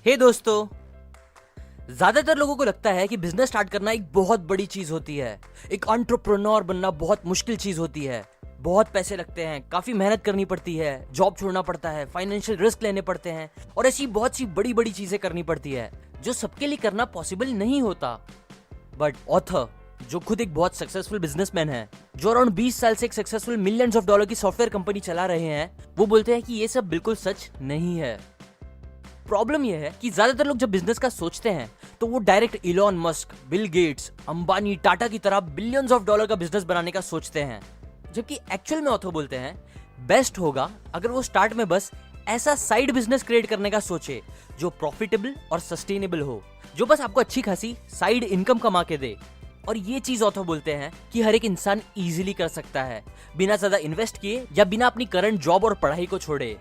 हे दोस्तों, ज्यादातर लोगों को लगता है कि बिजनेस स्टार्ट करना एक बहुत बड़ी चीज होती है। एक एंटरप्रेन्योर बनना बहुत मुश्किल चीज होती है। बहुत पैसे लगते हैं, काफी मेहनत करनी पड़ती है, जॉब छोड़ना पड़ता है, फाइनेंशियल रिस्क लेने पड़ते हैं और ऐसी बहुत सी बड़ी बड़ी चीजें करनी पड़ती है जो सबके लिए करना पॉसिबल नहीं होता। बट ऑथर, जो खुद एक बहुत सक्सेसफुल बिजनेसमैन है, जो अराउंड 20 साल से एक सक्सेसफुल मिलियंस ऑफ डॉलर की सॉफ्टवेयर कंपनी चला रहे हैं, वो बोलते हैं कि ये सब बिल्कुल सच नहीं है। प्रॉब्लम यह है कि ज्यादातर लोग जब बिजनेस का सोचते हैं तो वो direct Elon Musk, Bill Gates, Ambani, Tata की तरह बिलियंस ऑफ डॉलर का बिजनेस बनाने का सोचते हैं, जबकि एक्चुअल में ऑथर बोलते हैं बेस्ट होगा अगर वो स्टार्ट में बस ऐसा साइड बिजनेस क्रिएट करने का सोचे जो प्रॉफिटेबल और सस्टेनेबल हो, जो बस आपको अच्छी खासी साइड इनकम कमा के दे। और ये चीज ऑथर बोलते हैं कि हर एक इंसान इजीली कर सकता है, बिना ज्यादा इन्वेस्ट किए या बिना अपनी करंट जॉब और पढ़ाई को छोड़े।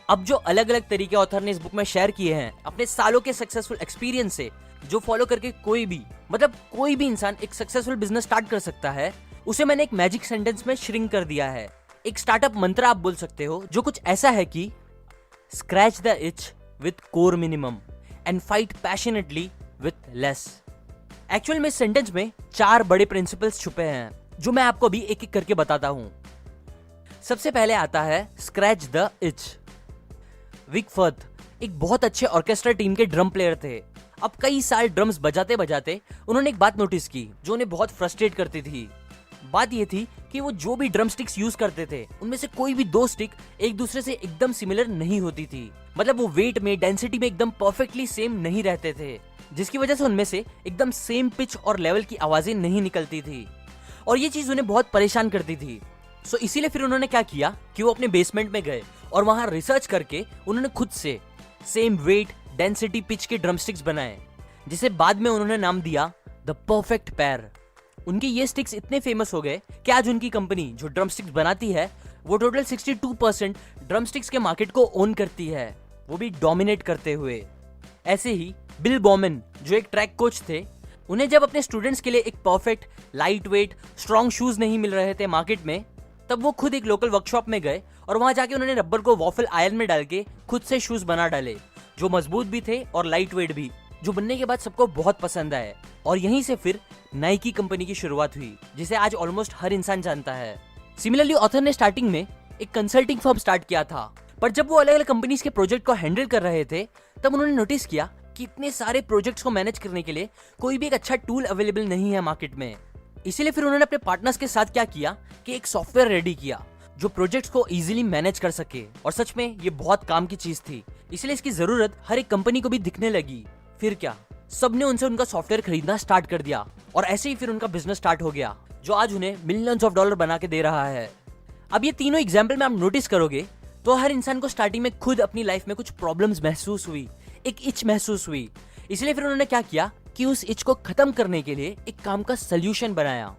अब जो अलग अलग तरीके ऑथर ने इस बुक में शेयर किए हैं अपने सालों के सक्सेसफुल एक्सपीरियंस से, जो फॉलो करके कोई भी इंसान एक सक्सेसफुल बिजनेस स्टार्ट कर सकता है, उसे मैंने एक मैजिक सेंटेंस में श्रिंक कर दिया है। एक स्टार्टअप मंत्र आप बोल सकते हो, जो कुछ ऐसा है कि scratch the etch with core minimum and fight passionately with less. Actual में इस सेंटेंस में 4 बड़े प्रिंसिपल्स छुपे हैं, जो मैं आपको अभी एक एक करके बताता हूं। सबसे पहले आता है scratch the itch. Vic Firth एक बहुत अच्छे ऑर्केस्ट्रा टीम के ड्रम प्लेयर थे। अब कई साल ड्रम्स बजाते बजाते उन्होंने एक बात नोटिस की जो उन्हें बहुत फ्रस्ट्रेट करती थी। बात यह थी कि वो जो भी ड्रम स्टिक्स यूज करते थे, उनमें से कोई भी 2 स्टिक एक दूसरे से एकदम सिमिलर नहीं होती थी। मतलब वो वेट में, डेंसिटी में एकदम परफेक्टली सेम नहीं रहते थे, जिसकी वजह से उनमें से एकदम सेम पिच और लेवल की आवाजें नहीं निकलती थी और ये चीज उन्हें बहुत परेशान करती थी। सो इसीलिए फिर उन्होंने क्या किया कि वो अपने बेसमेंट में गए और वहां रिसर्च करके उन्होंने खुद से सेम वेट, डेंसिटी, पिच के ड्रमस्टिक्स बनाए, जिसे बाद में उन्होंने नाम दिया द परफेक्ट पेयर। उनके ये स्टिक्स इतने फेमस हो गए कि आज उनकी कंपनी जो ड्रमस्टिक्स बनाती है, वो टोटल 62% ड्रमस्टिक्स के मार्केट को ओन करती है, वो भी डोमिनेट करते हुए। ऐसे ही बिल बॉमन, जो एक ट्रैक कोच थे, उन्हें जब अपने स्टूडेंट्स के लिए एक perfect, light weight, strong shoes नहीं मिल रहे थे मार्केट में, तब वो खुद एक लोकल वर्कशॉप में गए और वहां जाके उन्होंने रबर को वॉफल आयरन में डाल के खुद से शूज बना डाले, जो मजबूत भी थे और लाइट वेट भी, जो बनने के बाद सबको बहुत पसंद आए। और यहीं से फिर नाइकी कंपनी की शुरुआत हुई, जिसे आज ऑलमोस्ट हर इंसान जानता है। सिमिलरली ऑथर ने स्टार्टिंग में एक कंसल्टिंग फर्म स्टार्ट किया था, पर जब वो अलग अलग कंपनीज के प्रोजेक्ट को हैंडल कर रहे थे, तब उन्होंने नोटिस किया कि इतने सारे प्रोजेक्ट्स को मैनेज करने के लिए कोई भी एक अच्छा टूल अवेलेबल नहीं है मार्केट में। इसीलिए फिर उन्होंने अपने पार्टनर्स के साथ क्या किया कि एक सॉफ्टवेयर रेडी किया जो प्रोजेक्ट्स को इजीली मैनेज कर सके, और सच में ये बहुत काम की चीज थी। इसलिए इसकी जरूरत हर एक कंपनी को भी दिखने लगी। फिर क्या, सबने उनसे उनका सॉफ्टवेयर खरीदना स्टार्ट कर दिया और ऐसे ही फिर उनका बिजनेस स्टार्ट हो गया, जो आज उन्हें मिलियंस ऑफ डॉलर बना के दे रहा है। अब ये तीनों एग्जाम्पल में आप नोटिस करोगे तो हर इंसान को स्टार्टिंग में खुद अपनी लाइफ में कुछ प्रॉब्लम्स महसूस हुई, एक इच महसूस हुई। इसलिए फिर उन्होंने क्या किया कि उस इच को खत्म करने के लिए एक काम का सोल्यूशन बनाया।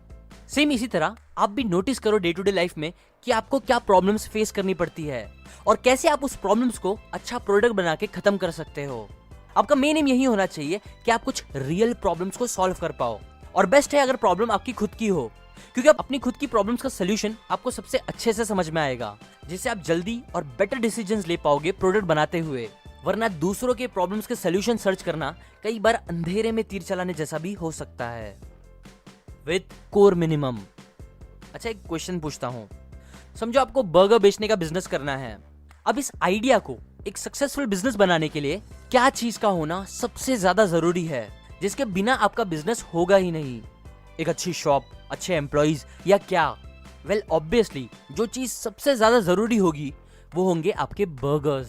सेम इसी तरह आप भी नोटिस करो डे टू डे लाइफ में कि आपको क्या प्रॉब्लम्स फेस करनी पड़ती है और कैसे आप उस प्रॉब्लम्स को अच्छा प्रोडक्ट बना के खत्म कर सकते हो। आपका मेन एम यही होना चाहिए कि आप कुछ रियल प्रॉब्लम्स को सॉल्व कर पाओ, और बेस्ट है अगर प्रॉब्लम आपकी खुद की हो, क्योंकि आप अपनी खुद की प्रॉब्लम्स का सोल्यूशन आपको सबसे अच्छे से समझ में आएगा, जिससे आप जल्दी और बेटर डिसीजंस ले पाओगे प्रोडक्ट बनाते हुए। वरना दूसरों के प्रॉब्लम्स के सोल्यूशन सर्च करना कई बार अंधेरे में तीर चलाने जैसा भी हो सकता है। With core minimum. अच्छा, एक क्वेश्चन पूछता हूं। समझो आपको बर्गर बेचने का बिजनेस करना है। अब इस आइडिया को एक सक्सेसफुल बिजनेस बनाने के लिए क्या चीज का होना सबसे ज्यादा जरूरी है, जिसके बिना आपका बिजनेस होगा ही नहीं? एक अच्छी शॉप, अच्छे एम्प्लॉइज, या क्या? वेल ऑब्वियसली जो चीज सबसे ज्यादा जरूरी होगी वो होंगे आपके बर्गर्स,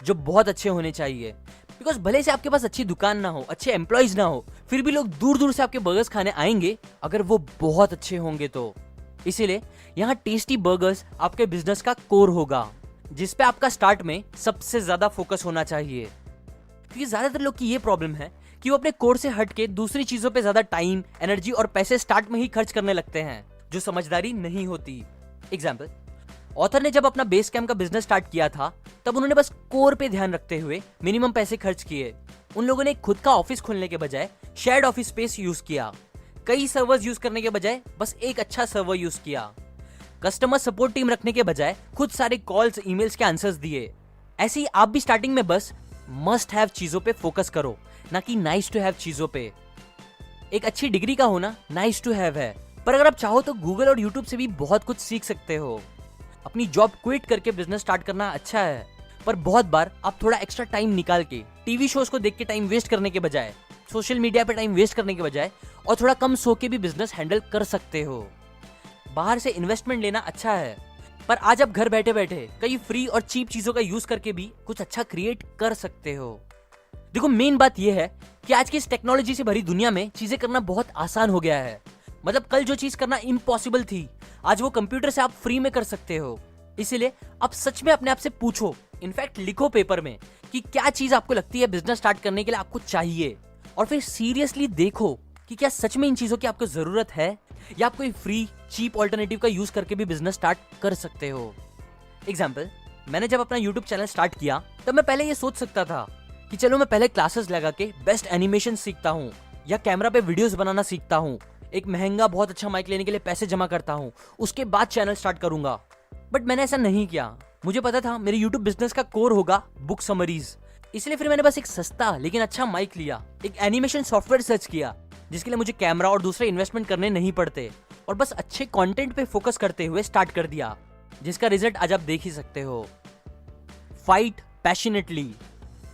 जो बहुत अच्छे होने चाहिए। बिकॉज भले से आपके पास अच्छी दुकान ना हो, अच्छे एम्प्लॉइज ना हो, फिर भी लोग दूर दूर से आपके बर्गर्स खाने आएंगे अगर वो बहुत अच्छे होंगे तो। इसीलिए यहाँ टेस्टी बर्गर्स आपके बिजनेस का कोर होगा, जिसपे आपका स्टार्ट में सबसे ज्यादा फोकस होना चाहिए। क्योंकि ज्यादातर लोग की ये प्रॉब्लम है कि वो अपने कोर से हट के दूसरी चीजों पे ज्यादा टाइम, एनर्जी और पैसे स्टार्ट में ही खर्च करने लगते हैं, जो समझदारी नहीं होती। एग्जाम्पल, ऑथर ने जब अपना बेस कैंप का बिजनेस स्टार्ट किया था, तब उन्होंने बस कोर पे ध्यान रखते हुए मिनिमम पैसे खर्च किए। उन लोगों ने खुद का ऑफिस खोलने के बजाय शेयर्ड ऑफिस स्पेस यूज किया, कई सर्वर्स यूज करने के बजाय बस एक अच्छा सर्वर यूज किया, कस्टमर सपोर्ट टीम रखने के बजाय खुद सारे कॉल्स, ईमेल्स के आंसर्स दिए। ऐसे ही आप भी स्टार्टिंग में बस मस्ट हैव चीजों पे फोकस करो, ना कि नाइस टू हैव चीजों पे। एक अच्छी डिग्री का होना नाइस टू हैव है, पर अगर आप चाहो तो गूगल और यूट्यूब से भी बहुत कुछ सीख सकते हो। अपनी जॉब क्विट करके बिजनेस स्टार्ट करना अच्छा है, पर बहुत बार आप थोड़ा एक्स्ट्रा टाइम निकाल के टीवी शोज को देख के टाइम वेस्ट करने के बजाय, सोशल मीडिया पे टाइम वेस्ट करने के बजाय और थोड़ा कम सो के भी बिजनेस हैंडल कर सकते हो। बाहर से इन्वेस्टमेंट लेना अच्छा है, पर आज आप घर बैठे बैठे कई फ्री और चीप चीजों का यूज करके भी कुछ अच्छा क्रिएट कर सकते हो। देखो, मेन बात यह है कि आज की इस टेक्नोलॉजी से भरी दुनिया में चीजें करना बहुत आसान हो गया है। मतलब कल जो चीज करना इम्पॉसिबल थी, आज वो कंप्यूटर से आप फ्री में कर सकते हो। इसीलिए आप सच में अपने आप से पूछो, इनफैक्ट लिखो पेपर में कि क्या चीज आपको लगती है बिजनेस स्टार्ट करने के लिए आपको चाहिए, और फिर सीरियसली देखो कि क्या सच में इन चीजों की आपको जरूरत है, या आप कोई फ्री चीप ऑल्टरनेटिव का यूज करके भी बिजनेस स्टार्ट कर सकते हो। एग्जाम्पल, मैंने जब अपना यूट्यूब चैनल स्टार्ट किया तब मैं पहले ये सोच सकता था कि चलो मैं पहले क्लासेस लगा के बेस्ट एनिमेशन सीखता हूँ, या कैमरा पे वीडियोस बनाना सीखता हूँ, एक महंगा बहुत अच्छा माइक लेने के लिए पैसे जमा करता हूँ, उसके बाद चैनल स्टार्ट करूंगा। बट मैंने ऐसा नहीं किया। मुझे पता था मेरे यूट्यूब बिजनेस का कोर होगा बुक समरीज, इसलिए फिर मैंने बस एक सस्ता लेकिन अच्छा माइक लिया, एक एनिमेशन सॉफ्टवेयर सर्च किया जिसके लिए मुझे कैमरा और दूसरे इन्वेस्टमेंट करने नहीं पड़ते, और बस अच्छे कंटेंट पे फोकस करते हुए स्टार्ट कर दिया, जिसका रिजल्ट आज आप देख ही सकते हो। Fight passionately.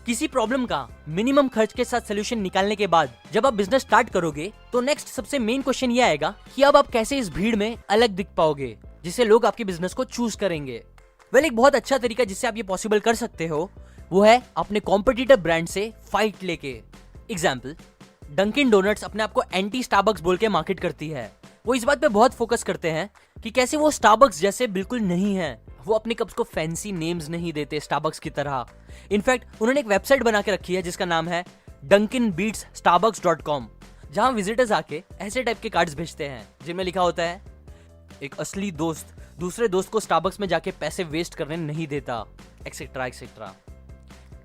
किसी प्रॉब्लम का मिनिमम खर्च के साथ सोल्यूशन निकालने के बाद जब आप बिजनेस स्टार्ट करोगे तो नेक्स्ट सबसे मेन क्वेश्चन ये आएगा कि अब आप कैसे इस भीड़ में अलग दिख पाओगे, जिससे लोग आपके बिजनेस को चूज करेंगे। एक बहुत अच्छा तरीका जिससे आप ये पॉसिबल कर सकते हो वो है अपने कॉम्पिटिटर ब्रांड से फाइट लेके। एग्जाम्पल, डंकिन डोनट्स अपने आप को एंटी स्टारबक्स बोल के मार्केट करती है। वो इस बात पे बहुत फोकस करते हैं कि कैसे वो स्टारबक्स जैसे बिल्कुल नहीं है। वो अपने कप्स को फैंसी नेम्स नहीं देते स्टारबक्स की तरह। इनफैक्ट उन्होंने एक वेबसाइट बना के रखी है जिसका नाम है dunkinbeatsstarbucks.com, जहां विजिटर्स आके ऐसे टाइप के कार्ड्स भेजते हैं जिनमें लिखा होता है, एक असली दोस्त दूसरे दोस्त को स्टारबक्स में जाके पैसे वेस्ट करने नहीं देता, एक्सेट्रा एक्सेट्रा।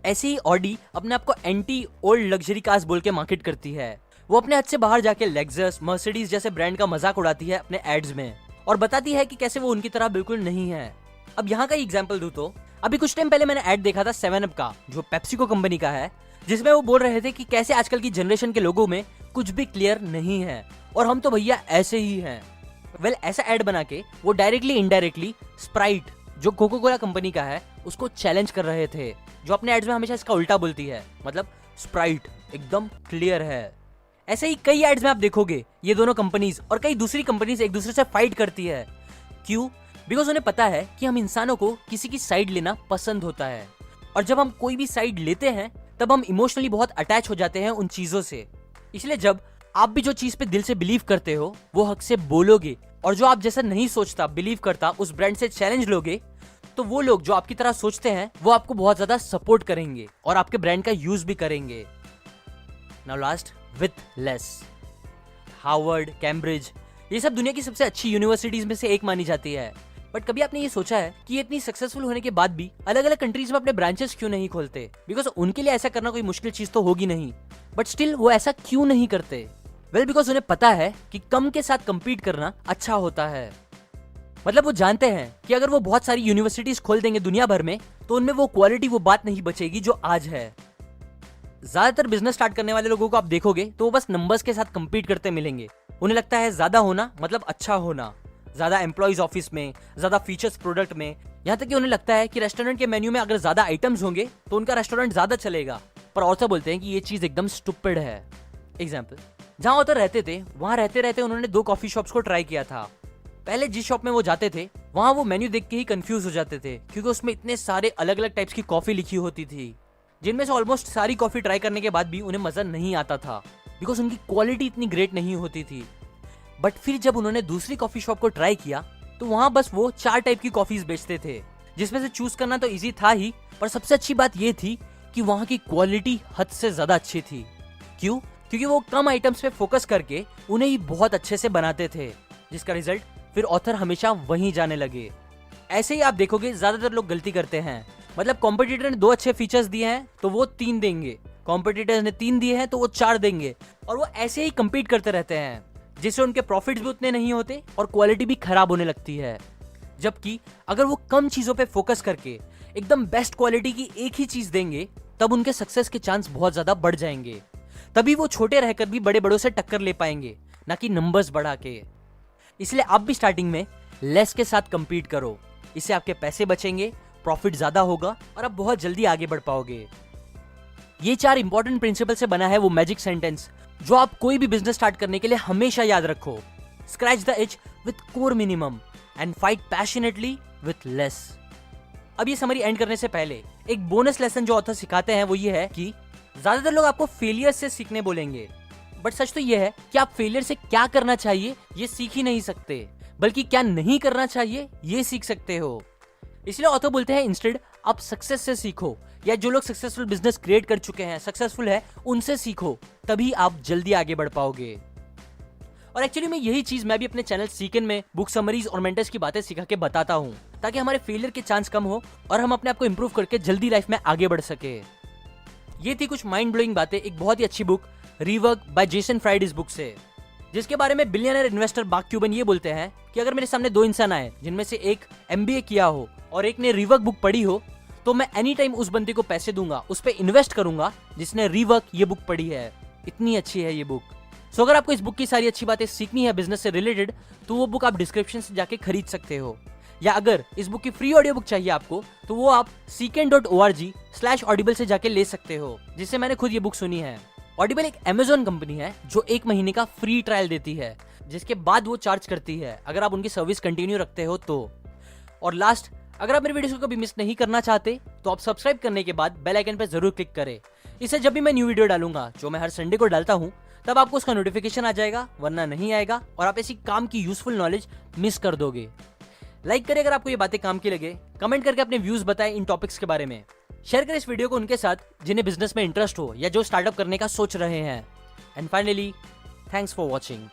ऐसे ही ऑडी अपने आप को एंटी ओल्ड लग्जरी कार्स बोल के मार्केट करती है। वो अपने हद से बाहर जाके लेक्सस, मर्सिडीज जैसे ब्रांड का मजाक उड़ाती है अपने एड्स में, और बताती है कि कैसे वो उनकी तरह बिल्कुल नहीं है। अब यहाँ का एग्जांपल दूं तो अभी कुछ टाइम पहले मैंने ऐड देखा था 7up का, जो पेप्सिको कंपनी का है, जिसमें वो बोल रहे थे कि कैसे आजकल की जनरेशन के लोगों में कुछ भी क्लियर नहीं है और हम तो भैया ऐसे ही हैं। ऐसा ऐड बना के वो डायरेक्टली इनडायरेक्टली स्प्राइट, जो कोको कोला कंपनी का है, उसको चैलेंज कर रहे थे, जो अपने एड्स में हमेशा इसका उल्टा बोलती है, मतलब स्प्राइट एकदम क्लियर है। ऐसे ही कई एड्स में आप देखोगे ये दोनों कंपनीज और कई दूसरी कंपनीज एक दूसरे से फाइट करती है। क्यों? बिकॉज उन्हें पता है कि हम इंसानों को किसी की साइड लेना पसंद होता है, और जब हम कोई भी साइड लेते हैं तब हम इमोशनली बहुत अटैच हो जाते हैं उन चीजों से। इसलिए जब आप भी जो चीज पे दिल से बिलीव करते हो वो हक से बोलोगे, और जो आप जैसा नहीं सोचता, बिलीव करता, उस ब्रांड से चैलेंज लोगे, तो वो लोग जो आपकी तरह सोचते हैं वो आपको बहुत ज्यादा सपोर्ट करेंगे और आपके ब्रांड का यूज भी करेंगे। Now last, with less. Harvard, Cambridge, ये सब दुनिया की सबसे अच्छी यूनिवर्सिटीज में से एक मानी जाती है। बट कभी आपने ये सोचा है कि ये इतनी सक्सेसफुल होने के बाद भी अलग अलग कंट्रीज में अपने ब्रांचेस क्यों नहीं खोलते? बिकॉज उनके लिए ऐसा करना कोई मुश्किल चीज तो होगी नहीं, बट स्टिल वो ऐसा क्यों नहीं करते? बिकॉज उन्हें पता है कि कम के साथ कंपीट करना अच्छा होता है। मतलब वो जानते हैं कि अगर वो बहुत सारी यूनिवर्सिटीज खोल देंगे दुनिया भर में तो उनमें वो क्वालिटी, वो बात नहीं बचेगी जो आज है। ज्यादातर बिजनेस स्टार्ट करने वाले लोगों को आप देखोगे तो वो बस नंबर्स के साथ कंपीट करते मिलेंगे। उन्हें लगता है ज्यादा होना मतलब अच्छा होना, ज्यादा एम्प्लॉइज ऑफिस में, ज्यादा फीचर्स प्रोडक्ट में, यहाँ तक कि उन्हें लगता है कि रेस्टोरेंट के मेन्यू में अगर ज्यादा आइटम्स होंगे तो उनका रेस्टोरेंट ज्यादा चलेगा। पर ऑथर बोलते हैं कि ये चीज एकदम स्टूपिड है। एग्जाम्पल, जहां ऑथर रहते थे वहां रहते रहते उन्होंने 2 कॉफी शॉप्स को ट्राई किया था। पहले जिस शॉप में वो जाते थे वहां वो मेन्यू देख के ही कंफ्यूज हो जाते थे, क्योंकि उसमें इतने सारे अलग अलग टाइप्स की कॉफी लिखी होती थी, जिनमें से ऑलमोस्ट सारी कॉफी ट्राई करने के बाद भी उन्हें मजा नहीं आता था, बिकॉज उनकी क्वालिटी इतनी ग्रेट नहीं होती थी। बट फिर जब उन्होंने दूसरी कॉफी शॉप को ट्राई किया तो वहां बस वो 4 टाइप की कॉफीज बेचते थे, जिसमें से चूज करना तो इजी था ही, पर सबसे अच्छी बात ये थी कि वहां की क्वालिटी हद से ज्यादा अच्छी थी। क्यों? क्योंकि वो कम आइटम्स पे फोकस करके उन्हें ही बहुत अच्छे से बनाते थे, जिसका रिजल्ट फिर ऑथर हमेशा वहीं जाने लगे। ऐसे ही आप देखोगे ज्यादातर लोग गलती करते हैं, मतलब कॉम्पिटिटर ने 2 अच्छे फीचर्स दिए हैं तो वो 3 देंगे, कॉम्पिटिटर ने 3 दिए हैं तो वो 4 देंगे, और वो ऐसे ही कम्पीट करते रहते हैं, जिससे उनके प्रॉफिट्स भी उतने नहीं होते और क्वालिटी भी खराब होने लगती है। जबकि अगर वो कम चीजों पे फोकस करके एकदम बेस्ट क्वालिटी की एक ही चीज देंगे तब उनके सक्सेस के चांस बहुत ज्यादा बढ़ जाएंगे। तभी वो छोटे रहकर भी बड़े बड़ों से टक्कर ले पाएंगे, ना कि नंबर्स बढ़ा के। इसलिए आप भी स्टार्टिंग में लेस के साथ कंपीट करो। इससे आपके पैसे बचेंगे, प्रॉफिट ज्यादा होगा और आप बहुत जल्दी आगे बढ़ पाओगे। ये 4 इंपॉर्टेंट प्रिंसिपल से बना है वो मैजिक सेंटेंस जो आप कोई भी बिजनेस स्टार्ट करने के लिए हमेशा याद रखो। Scratch the etch with core minimum and fight passionately with less. अब ये समरी एंड करने से पहले एक बोनस लेसन जो ऑथर सिखाते हैं वो ये है कि ज्यादातर लोग आपको फेलियर से सीखने बोलेंगे, बट सच तो ये है कि आप फेलियर से क्या करना चाहिए ये सीख ही नहीं सकते, बल्कि क्या नहीं करना चाहिए ये सीख सकते हो। इसलिए ऑथर बोलते हैं इंस्टेड आप सक्सेस से सीखो, या जो लोग सक्सेसफुल बिजनेस क्रिएट कर चुके हैं, सक्सेसफुल है, उनसे सीखो, तभी आप जल्दी आगे बढ़ पाओगे। और एक्चुअली में यही चीज मैं भी अपने चैनल सीकन में बुक समरीज और मेंटर्स की बातें सिखा के बताता हूँ, ताकि हमारे फेलियर के चांस कम हो और हम अपने आप को इंप्रूव करके जल्दी लाइफ में आगे बढ़ सके। ये थी कुछ माइंड ब्लोइंग बातें एक बहुत ही अच्छी book Rework by Jason Fried इस बुक से, जिसके बारे में बिलियनर इन्वेस्टर मार्क क्यूबन ये बोलते हैं कि अगर मेरे सामने 2 इंसान आए जिनमें से एक MBA किया हो और एक ने रीवर्क बुक पढ़ी हो, तो मैं एनी टाइम उस बंदे को पैसे दूंगा, उस पे इन्वेस्ट करूंगा जिसने रीवर्क ये बुक पढ़ी है। इतनी अच्छी है ये बुक। सो अगर आपको इस बुक की सारी अच्छी बातें सीखनी है बिजनेस से रिलेटेड, तो वो बुक आप डिस्क्रिप्शन से जाके खरीद सकते हो। या अगर इस बुक की फ्री ऑडियो बुक चाहिए आपको, तो वो आप seeken.org/audible से जाके ले सकते हो, जिससे मैंने खुद ये बुक सुनी है। ऑडिबल एक Amazon कंपनी है जो 1 महीने का फ्री ट्रायल देती है, जिसके बाद वो चार्ज करती है अगर आप उनकी सर्विस कंटिन्यू रखते हो तो। और लास्ट, अगर आप मेरे वीडियोस को कभी मिस नहीं करना चाहते तो आप सब्सक्राइब करने के बाद बेल आइकन पर जरूर क्लिक करें। इससे जब भी मैं न्यू वीडियो डालूंगा, जो मैं हर संडे को डालता हूँ, तब आपको उसका नोटिफिकेशन आ जाएगा, वरना नहीं आएगा और आप ऐसी काम की यूजफुल नॉलेज मिस कर दोगे। लाइक करें अगर आपको ये बातें काम की लगे, कमेंट करके अपने व्यूज बताएं इन टॉपिक्स के बारे में। शेयर करें इस वीडियो को उनके साथ जिन्हें बिजनेस में इंटरेस्ट हो या जो स्टार्टअप करने का सोच रहे हैं। And finally, thanks for watching.